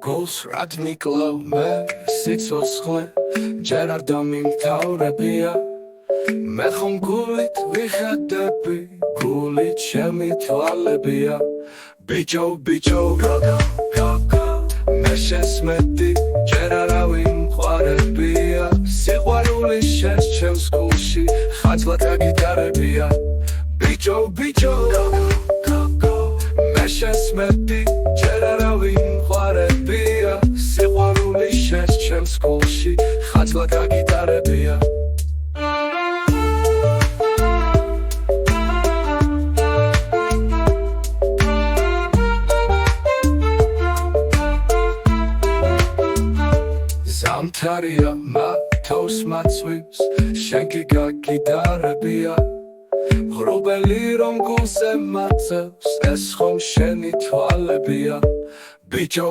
გულს რად მიკლავ მე სიცოცხლე ჯერ არ დამიმთავრებია მე ხომ გულით ვიხადები გულით ჩემი თვალებია ბიჭო მე შესმედი ჯერ არავინ მყარებია სიყვარული შენს ჩემს გულში ხაძლად აგიტარებია ბიჭო მე შესმედი ჯერ არავინ მყარებია სიყვარული შენს ჩემს გულში ხაძლად აგიტარებია ზამთარია მათავს მაწვივს შენ კი გაგიტარებია ღრუბელი რომ გულზე მაწევს ეს ხომ შენი თვალებია ბიჭო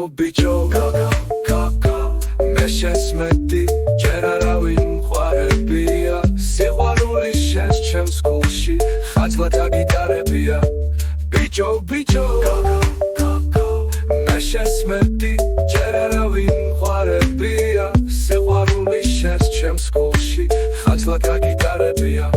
მე შესმედი ჯერ არავინ მყარებია სიყვარული შენს ჩემს გულში ხაძლად აგიტარებია ბიჭო მე შესმედი ჯერ არავინ მყარებია სიყვარული შენს ჩემს გულში ხაძლად აგიტარებია